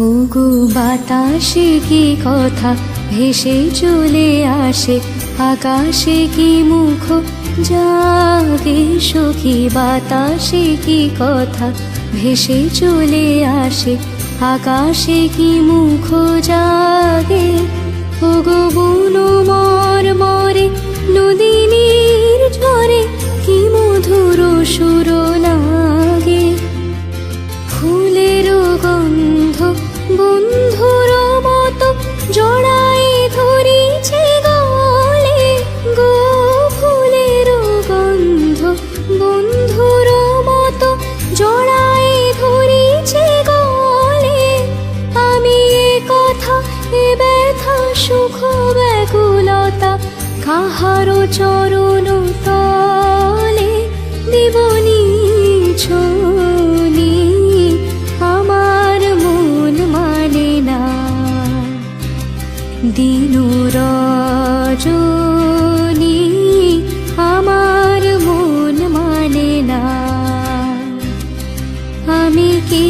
ওগো বাতাসে কি কথা ভেসে চলে আসে, আকাশে কি মুখ জাগে সখী। বাতাসে কি কথা ভেসে চলে আসে, আকাশে কি মুখ জাগে। ওগো বুনো মরে নদীনীর ঝরে কি মধুর সুর লাগে। ফুলের গন্ধ বন্ধুর মতো জড়াই ধরিছে গলে গো। ফুলের গন্ধ বন্ধুর মতো জড়াই ধরিছে গলে। আমি এ কথা এ ব্যথা সুখ ব্যাকুলতা কাহারো চরণ তলে দিবনি ছনি। আমার মন মানে না দিন রজনী, আমার মন মানে না। আমি কি